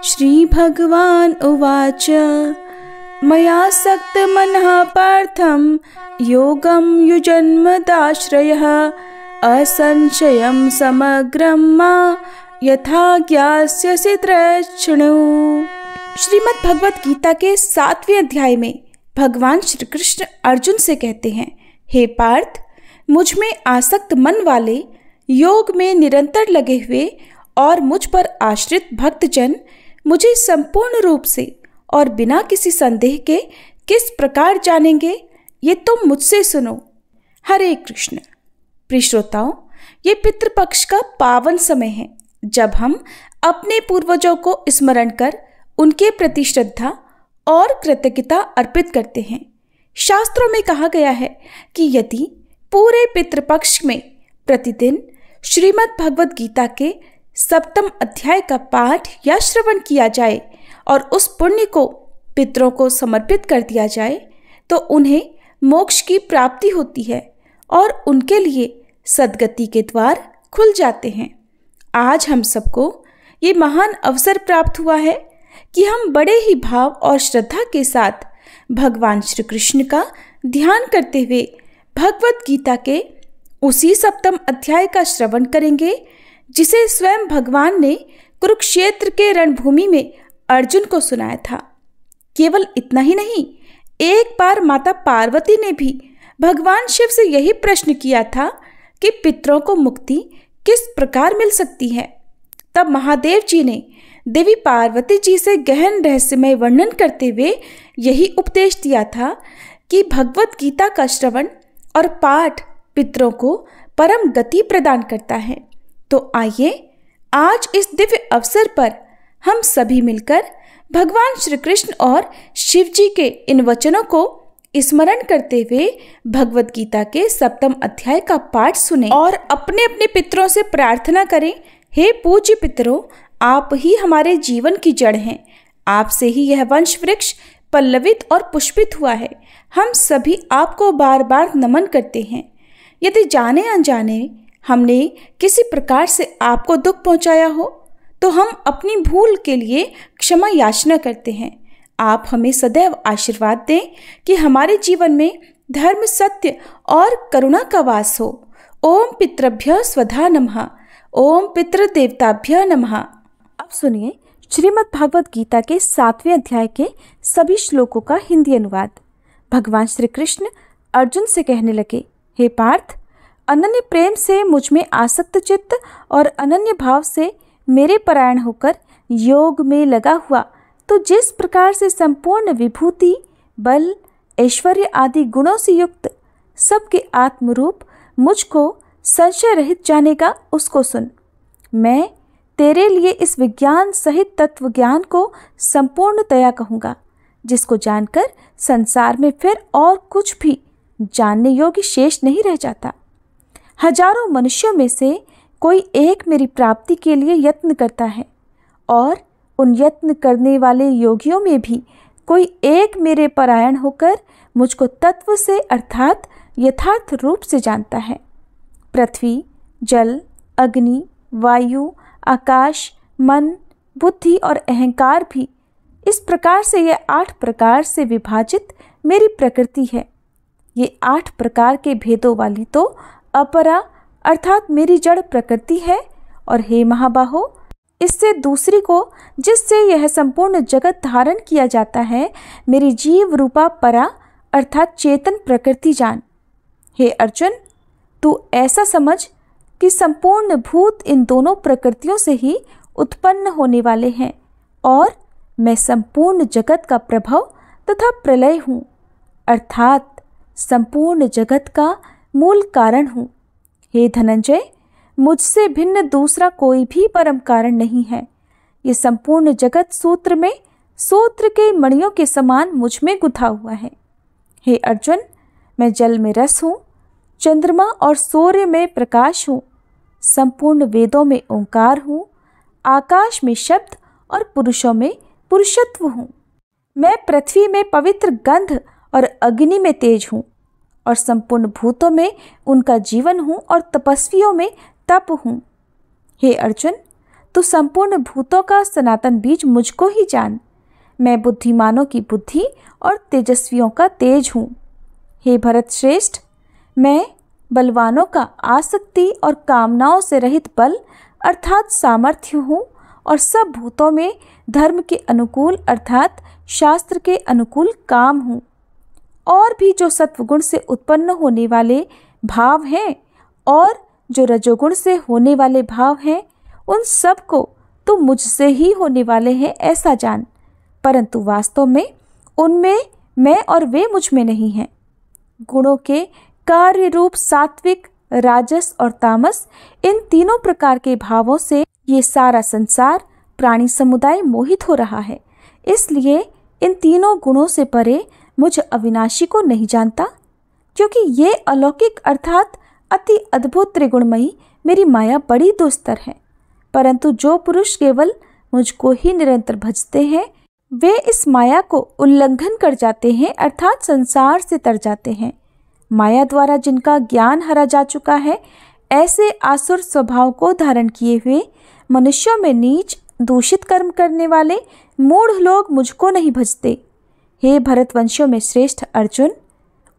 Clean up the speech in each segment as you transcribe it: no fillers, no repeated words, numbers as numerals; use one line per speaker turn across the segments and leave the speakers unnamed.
श्रीभगवान् उवाच मयासक्तमनः पार्थं योगं युजन्मदाश्रयः असंशयं समग्रं मा यथा ज्ञास्यसि तृष्णु। श्रीमद् भगवत गीता के 7वें अध्याय में भगवान श्री कृष्ण अर्जुन से कहते हैं, हे पार्थ, मुझ में आसक्त मन वाले, योग में निरंतर लगे हुए और मुझ पर आश्रित भक्तजन मुझे संपूर्ण रूप से और बिना किसी संदेह के किस प्रकार जानेंगे, ये तुम मुझसे सुनो। हरे कृष्ण। प्रिय श्रोताओं, ये पितृपक्ष का पावन समय है जब हम अपने पूर्वजों को स्मरण कर उनके प्रति श्रद्धा और कृतज्ञता अर्पित करते हैं। शास्त्रों में कहा गया है कि यदि पूरे पितृपक्ष में प्रतिदिन श्रीमद् भगवत गीता के 7वें अध्याय का पाठ या श्रवण किया जाए और उस पुण्य को पितरों को समर्पित कर दिया जाए तो उन्हें मोक्ष की प्राप्ति होती है और उनके लिए सद्गति के द्वार खुल जाते हैं। आज हम सबको ये महान अवसर प्राप्त हुआ है कि हम बड़े ही भाव और श्रद्धा के साथ भगवान श्री कृष्ण का ध्यान करते हुए भगवत गीता के उसी 7वें अध्याय का श्रवण करेंगे जिसे स्वयं भगवान ने कुरुक्षेत्र के रणभूमि में अर्जुन को सुनाया था। केवल इतना ही नहीं, एक बार माता पार्वती ने भी भगवान शिव से यही प्रश्न किया था कि पितरों को मुक्ति किस प्रकार मिल सकती है। तब महादेव जी ने देवी पार्वती जी से गहन रहस्यमय वर्णन करते हुए यही उपदेश दिया था कि भगवत गीता का श्रवण और पाठ पितरों को परम गति प्रदान करता है। तो आइए आज इस दिव्य अवसर पर हम सभी मिलकर भगवान श्री कृष्ण और शिव जी के इन वचनों को स्मरण करते हुए भगवत गीता के 7वें अध्याय का पाठ सुने और अपने अपने पितरों से प्रार्थना करें, हे पूज्य पितरों, आप ही हमारे जीवन की जड़ हैं। आपसे ही यह वंश वृक्ष पल्लवित और पुष्पित हुआ है। हम सभी आपको बार बार नमन करते हैं। यदि जाने अनजाने हमने किसी प्रकार से आपको दुख पहुंचाया हो तो हम अपनी भूल के लिए क्षमा याचना करते हैं। आप हमें सदैव आशीर्वाद दें कि हमारे जीवन में धर्म, सत्य और करुणा का वास हो। ओम पितृभ्य स्वधा नमः। ओम पितृदेवताभ्य नमः। अब सुनिए श्रीमद् भागवत गीता के 7वें अध्याय के सभी श्लोकों का हिंदी अनुवाद। भगवान श्री कृष्ण अर्जुन से कहने लगे, हे पार्थ, अनन्य प्रेम से मुझ में आसक्त चित्त और अनन्य भाव से मेरे परायण होकर योग में लगा हुआ तो जिस प्रकार से संपूर्ण विभूति, बल, ऐश्वर्य आदि गुणों से युक्त सबके आत्मरूप मुझको संशय रहित जानेगा, उसको सुन। मैं तेरे लिए इस विज्ञान सहित तत्व ज्ञान को संपूर्णतया कहूँगा, जिसको जानकर संसार में फिर और कुछ भी जानने योग्य शेष नहीं रह जाता। हजारों मनुष्यों में से कोई एक मेरी प्राप्ति के लिए यत्न करता है और उन यत्न करने वाले योगियों में भी कोई एक मेरे परायण होकर मुझको तत्व से अर्थात यथार्थ रूप से जानता है। पृथ्वी, जल, अग्नि, वायु, आकाश, मन, बुद्धि और अहंकार भी इस प्रकार से ये 8 प्रकार से विभाजित मेरी प्रकृति है। ये 8 प्रकार के भेदों वाली तो अपरा अर्थात मेरी जड़ प्रकृति है और हे महाबाहो, इससे दूसरी को जिससे यह संपूर्ण जगत धारण किया जाता है, मेरी जीव रूपा परा अर्थात चेतन प्रकृति जान। हे अर्जुन, तू ऐसा समझ कि संपूर्ण भूत इन दोनों प्रकृतियों से ही उत्पन्न होने वाले हैं और मैं संपूर्ण जगत का प्रभव तथा प्रलय हूँ, अर्थात संपूर्ण जगत का मूल कारण हूँ। हे धनंजय, मुझसे भिन्न दूसरा कोई भी परम कारण नहीं है। ये संपूर्ण जगत सूत्र में सूत्र के मणियों के समान मुझ में गुथा हुआ है। हे अर्जुन, मैं जल में रस हूँ, चंद्रमा और सूर्य में प्रकाश हूँ, संपूर्ण वेदों में ओंकार हूँ, आकाश में शब्द और पुरुषों में पुरुषत्व हूँ। मैं पृथ्वी में पवित्र गंध और अग्नि में तेज हूँ और संपूर्ण भूतों में उनका जीवन हूँ और तपस्वियों में तप हूँ। हे अर्जुन, तू संपूर्ण भूतों का सनातन बीज मुझको ही जान। मैं बुद्धिमानों की बुद्धि और तेजस्वियों का तेज हूँ। हे भरत श्रेष्ठ, मैं बलवानों का आसक्ति और कामनाओं से रहित बल अर्थात सामर्थ्य हूँ और सब भूतों में धर्म के अनुकूल अर्थात शास्त्र के अनुकूल काम हूँ। और भी जो सत्वगुण से उत्पन्न होने वाले भाव हैं और जो रजोगुण से होने वाले भाव हैं, उन सब को तो मुझसे ही होने वाले हैं ऐसा जान, परंतु वास्तव में उनमें मैं और वे मुझ में नहीं हैं। गुणों के कार्य रूप सात्विक, राजस और तामस, इन तीनों प्रकार के भावों से ये सारा संसार प्राणी समुदाय मोहित हो रहा है। इसलिए इन तीनों गुणों से परे मुझ अविनाशी को नहीं जानता, क्योंकि ये अलौकिक अर्थात अति अद्भुत त्रिगुणमयी मेरी माया बड़ी दुस्तर है। परंतु जो पुरुष केवल मुझको ही निरंतर भजते हैं, वे इस माया को उल्लंघन कर जाते हैं अर्थात संसार से तर जाते हैं। माया द्वारा जिनका ज्ञान हरा जा चुका है, ऐसे आसुर स्वभाव को धारण किए हुए मनुष्यों में नीच दूषित कर्म करने वाले मूढ़ लोग मुझको नहीं भजते। हे भरतवंशियों में श्रेष्ठ अर्जुन,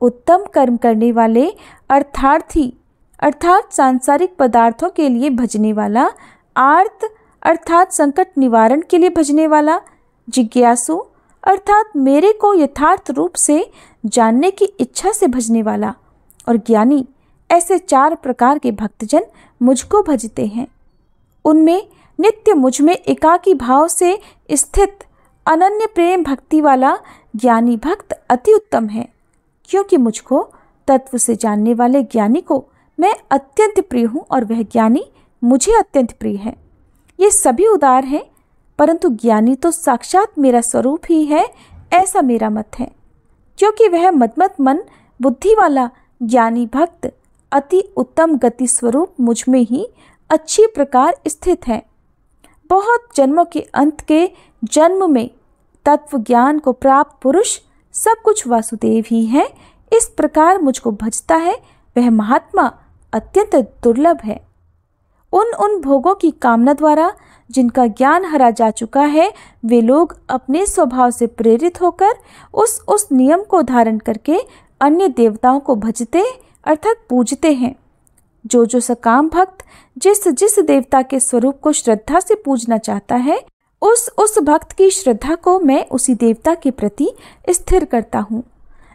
उत्तम कर्म करने वाले अर्थार्थी अर्थात सांसारिक पदार्थों के लिए भजने वाला, आर्त अर्थात संकट निवारण के लिए भजने वाला, जिज्ञासु अर्थात मेरे को यथार्थ रूप से जानने की इच्छा से भजने वाला, और ज्ञानी, ऐसे 4 प्रकार के भक्तजन मुझको भजते हैं। उनमें नित्य मुझ में एकाकी भाव से स्थित अनन्य प्रेम भक्ति वाला ज्ञानी भक्त अति उत्तम है, क्योंकि मुझको तत्व से जानने वाले ज्ञानी को मैं अत्यंत प्रिय हूँ और वह ज्ञानी मुझे अत्यंत प्रिय है। ये सभी उदार हैं, परंतु ज्ञानी तो साक्षात मेरा स्वरूप ही है, ऐसा मेरा मत है। क्योंकि वह मदमत मन बुद्धि वाला ज्ञानी भक्त अति उत्तम गति स्वरूप मुझ में ही अच्छी प्रकार स्थित है। बहुत जन्मों के अंत के जन्म में तत्व ज्ञान को प्राप्त पुरुष सब कुछ वासुदेव ही है, इस प्रकार मुझको भजता है, वह महात्मा अत्यंत दुर्लभ है। उन भोगों की कामना द्वारा जिनका ज्ञान हरा जा चुका है, वे लोग अपने स्वभाव से प्रेरित होकर उस नियम को धारण करके अन्य देवताओं को भजते अर्थात पूजते हैं। जो सकाम भक्त जिस देवता के स्वरूप को श्रद्धा से पूजना चाहता है, उस भक्त की श्रद्धा को मैं उसी देवता के प्रति स्थिर करता हूँ।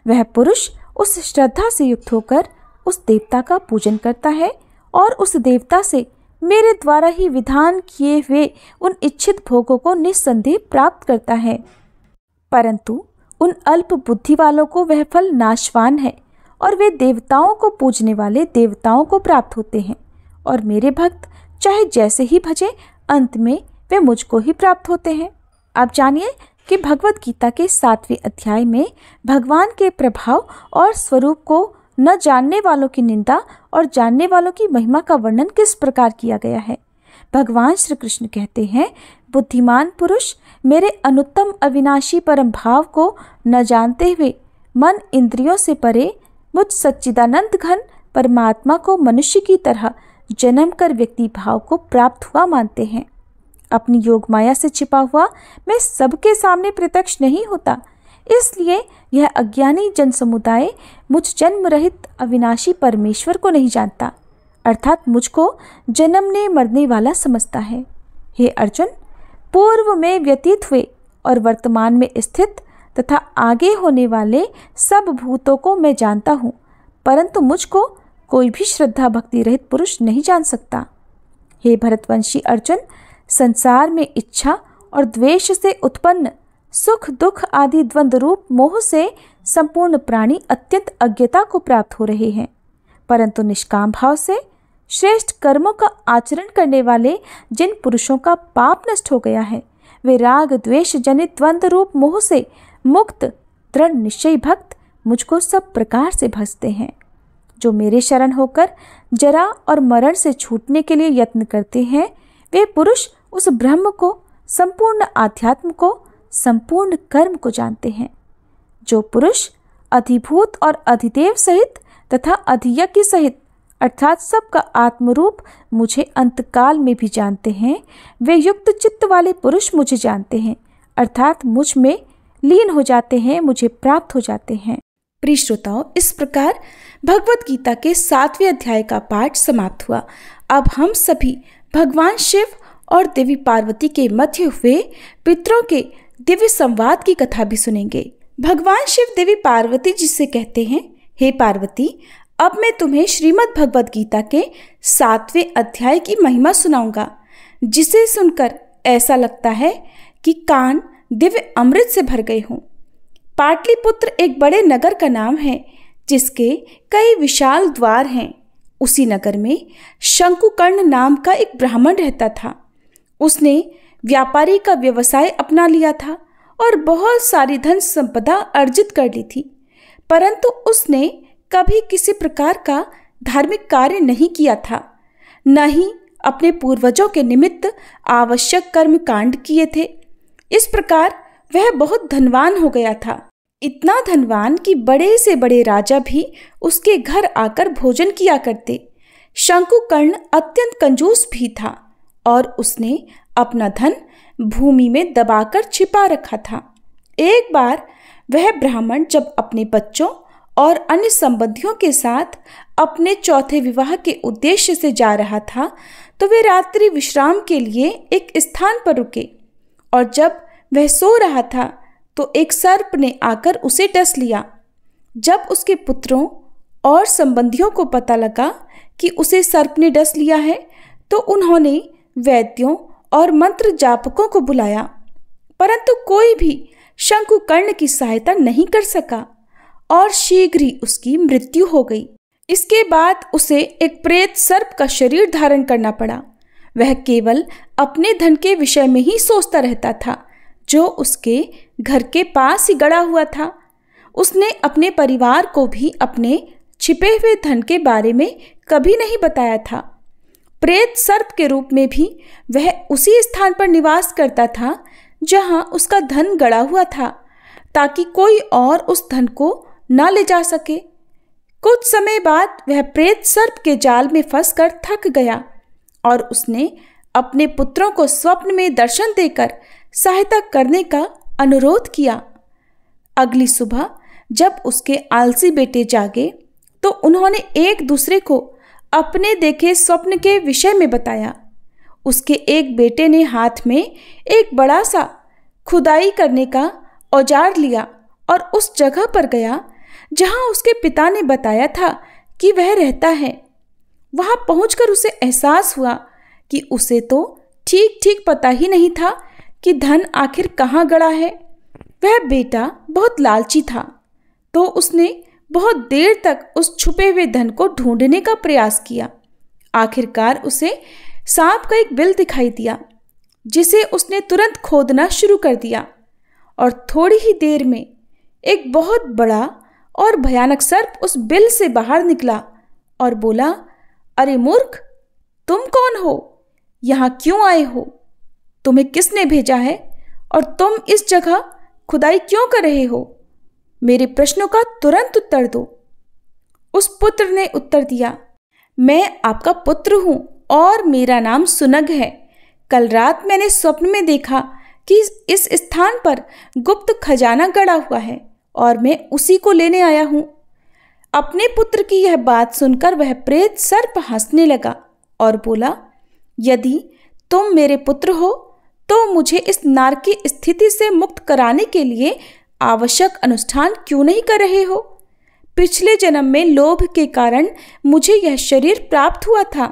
वह पुरुष उस श्रद्धा से युक्त होकर उस देवता का पूजन करता है और उस देवता से मेरे द्वारा ही विधान किए हुए उन इच्छित भोगों को निस्संदेह प्राप्त करता है। परंतु उन अल्प बुद्धि वालों को वह फल नाशवान है और वे देवताओं को पूजने वाले देवताओं को प्राप्त होते हैं, और मेरे भक्त चाहे जैसे ही भजे, अंत में वे मुझको ही प्राप्त होते हैं। आप जानिए कि भगवत गीता के 7वें अध्याय में भगवान के प्रभाव और स्वरूप को न जानने वालों की निंदा और जानने वालों की महिमा का वर्णन किस प्रकार किया गया है। भगवान श्री कृष्ण कहते हैं, बुद्धिमान पुरुष मेरे अनुत्तम अविनाशी परम भाव को न जानते हुए मन इंद्रियों से परे मुझ सच्चिदानंद घन परमात्मा को मनुष्य की तरह जन्म कर व्यक्ति भाव को प्राप्त हुआ मानते हैं। अपनी योग माया से छिपा हुआ मैं सबके सामने प्रत्यक्ष नहीं होता, इसलिए यह अज्ञानी जन समुदाय मुझ जन्म रहित अविनाशी परमेश्वर को नहीं जानता, अर्थात मुझको जन्मने मरने वाला समझता है। हे अर्जुन, पूर्व में व्यतीत हुए और वर्तमान में स्थित तथा आगे होने वाले सब भूतों को मैं जानता हूँ, परंतु मुझको कोई भी श्रद्धा भक्ति रहित पुरुष नहीं जान सकता। हे भरतवंशी अर्जुन, संसार में इच्छा और द्वेष से उत्पन्न सुख दुख आदि द्वंद्व रूप मोह से संपूर्ण प्राणी अत्यंत अज्ञता को प्राप्त हो रहे हैं, परंतु निष्काम भाव से श्रेष्ठ कर्मों का आचरण करने वाले जिन पुरुषों का पाप नष्ट हो गया है, वे राग द्वेष जनित द्वंद्व रूप मोह से मुक्त दृढ़ निश्चयी भक्त मुझको सब प्रकार से भजते हैं। जो मेरे शरण होकर जरा और मरण से छूटने के लिए यत्न करते हैं, वे पुरुष उस ब्रह्म को, संपूर्ण आध्यात्म को, संपूर्ण कर्म को जानते हैं। जो पुरुष अधिभूत और अधिदेव सहित तथा अधियज्ञ सहित अर्थात सबका आत्मरूप मुझे अंतकाल में भी जानते हैं। वे युक्त चित्त वाले पुरुष मुझे जानते हैं, अर्थात मुझ में लीन हो जाते हैं, मुझे प्राप्त हो जाते हैं। प्रिय श्रोताओ, इस प्रकार भगवत गीता के 7वें अध्याय का पाठ समाप्त हुआ। अब हम सभी भगवान शिव और देवी पार्वती के मध्य हुए पितरों के दिव्य संवाद की कथा भी सुनेंगे। भगवान शिव देवी पार्वती जी से कहते हैं, हे पार्वती, अब मैं तुम्हें श्रीमद् भगवत गीता के 7वें अध्याय की महिमा सुनाऊंगा, जिसे सुनकर ऐसा लगता है कि कान दिव्य अमृत से भर गए हों। पाटलिपुत्र एक बड़े नगर का नाम है, जिसके कई विशाल द्वार हैं। उसी नगर में शंकुकर्ण नाम का एक ब्राह्मण रहता था। उसने व्यापारी का व्यवसाय अपना लिया था और बहुत सारी धन संपदा अर्जित कर ली थी, परंतु उसने कभी किसी प्रकार का धार्मिक कार्य नहीं किया था, न ही अपने पूर्वजों के निमित्त आवश्यक कर्म कांड किए थे। इस प्रकार वह बहुत धनवान हो गया था, इतना धनवान कि बड़े से बड़े राजा भी उसके घर आकर भोजन किया करते। शंकुकर्ण अत्यंत कंजूस भी था और उसने अपना धन भूमि में दबाकर छिपा रखा था। एक बार वह ब्राह्मण जब अपने बच्चों और अन्य संबंधियों के साथ अपने चौथे विवाह के उद्देश्य से जा रहा था, तो वे रात्रि विश्राम के लिए एक स्थान पर रुके, और जब वह सो रहा था तो एक सर्प ने आकर उसे डस लिया। जब उसके पुत्रों और संबंधियों को पता लगा कि उसे सर्प ने डस लिया है, तो उन्होंने वैद्यों और मंत्र जापकों को बुलाया, परंतु कोई भी शंकुकर्ण की सहायता नहीं कर सका और शीघ्र ही उसकी मृत्यु हो गई। इसके बाद उसे एक प्रेत सर्प का शरीर धारण करना पड़ा। वह केवल अपने धन के विषय में ही सोचता रहता था, जो उसके घर के पास ही गड़ा हुआ था। उसने अपने परिवार को भी अपने छिपे हुए धन के बारे में कभी नहीं बताया था। प्रेत सर्प के रूप में भी वह उसी स्थान पर निवास करता था जहां उसका धन गड़ा हुआ था, ताकि कोई और उस धन को न ले जा सके। कुछ समय बाद वह प्रेत सर्प के जाल में फंसकर थक गया और उसने अपने पुत्रों को स्वप्न में दर्शन देकर सहायता करने का अनुरोध किया। अगली सुबह जब उसके आलसी बेटे जागे, तो उन्होंने एक दूसरे को अपने देखे स्वप्न के विषय में बताया। उसके एक बेटे ने हाथ में एक बड़ा सा खुदाई करने का औजार लिया और उस जगह पर गया जहां उसके पिता ने बताया था कि वह रहता है। वहां पहुंचकर उसे एहसास हुआ कि उसे तो ठीक ठीक पता ही नहीं था कि धन आखिर कहाँ गड़ा है। वह बेटा बहुत लालची था, तो उसने बहुत देर तक उस छुपे हुए धन को ढूंढने का प्रयास किया। आखिरकार उसे सांप का एक बिल दिखाई दिया, जिसे उसने तुरंत खोदना शुरू कर दिया, और थोड़ी ही देर में एक बहुत बड़ा और भयानक सर्प उस बिल से बाहर निकला और बोला, अरे मूर्ख, तुम कौन हो? यहाँ क्यों आए हो? तुम्हें किसने भेजा है और तुम इस जगह खुदाई क्यों कर रहे हो? मेरे प्रश्नों का तुरंत उत्तर दो। उस पुत्र ने उत्तर दिया, मैं आपका पुत्र हूँ और मेरा नाम सुनग है। कल रात मैंने स्वप्न में देखा कि इस स्थान पर गुप्त खजाना गड़ा हुआ है और मैं उसी को लेने आया हूँ। अपने पुत्र की यह बात सुनकर वह प्रेत सर्प हंसने लगा और बोला, यदि तुम मेरे पुत्र हो तो मुझे इस नार की स्थिति से मुक्त कराने के लिए आवश्यक अनुष्ठान क्यों नहीं कर रहे हो? पिछले जन्म में लोभ के कारण मुझे यह शरीर प्राप्त हुआ था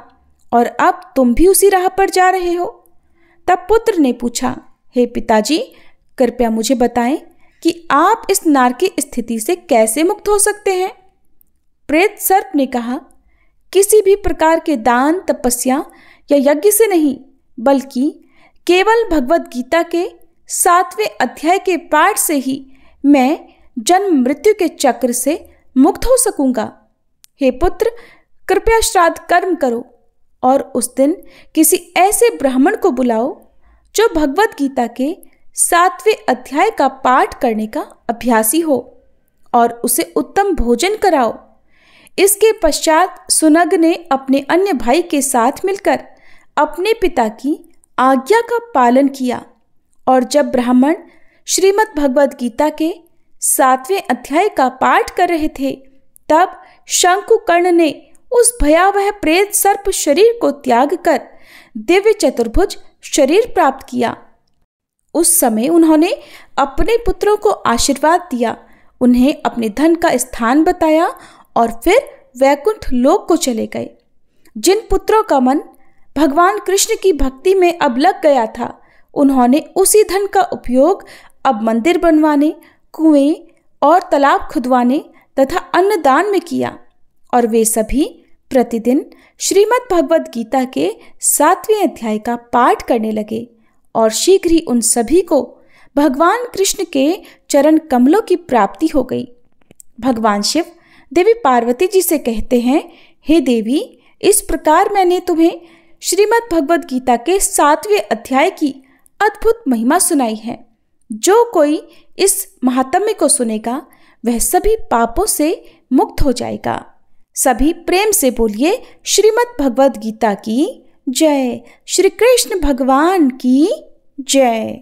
और अब तुम भी उसी राह पर जा रहे हो। तब पुत्र ने पूछा, हे पिताजी, कृपया मुझे बताएं कि आप इस नार की स्थिति से कैसे मुक्त हो सकते हैं? प्रेत सर्प ने कहा, किसी भी प्रकार के दान, तपस्या या यज्ञ से नहीं, बल्कि केवल भगवत गीता के 7वें अध्याय के पाठ से ही मैं जन्म मृत्यु के चक्र से मुक्त हो सकूंगा। हे पुत्र, कृपया श्राद्ध कर्म करो और उस दिन किसी ऐसे ब्राह्मण को बुलाओ जो भगवत गीता के 7वें अध्याय का पाठ करने का अभ्यासी हो, और उसे उत्तम भोजन कराओ। इसके पश्चात सुनग ने अपने अन्य भाई के साथ मिलकर अपने पिता की आज्ञा का पालन किया और जब ब्राह्मण श्रीमद् भगवद गीता के 7वें अध्याय का पाठ कर रहे थे तब शंकुकर्ण ने उस भयावह प्रेत सर्प शरीर को त्याग कर दिव्य चतुर्भुज शरीर प्राप्त किया। उस समय उन्होंने अपने पुत्रों को आशीर्वाद दिया, उन्हें अपने धन का स्थान बताया और फिर वैकुंठ लोक को चले गए। जिन पुत्रों का मन भगवान कृष्ण की भक्ति में अब लग गया था, उन्होंने उसी धन का उपयोग अब मंदिर बनवाने, कुएं और तालाब खुदवाने तथा अन्नदान में किया और वे सभी प्रतिदिन श्रीमद् भगवद गीता के 7वें अध्याय का पाठ करने लगे और शीघ्र ही उन सभी को भगवान कृष्ण के चरण कमलों की प्राप्ति हो गई। भगवान शिव देवी पार्वती जी से कहते हैं, हे देवी, इस प्रकार मैंने तुम्हें श्रीमद् भगवद गीता के 7वें अध्याय की अद्भुत महिमा सुनाई है। जो कोई इस महात्म्य को सुनेगा वह सभी पापों से मुक्त हो जाएगा। सभी प्रेम से बोलिए श्रीमद् भगवद गीता की जय। श्री कृष्ण भगवान की जय।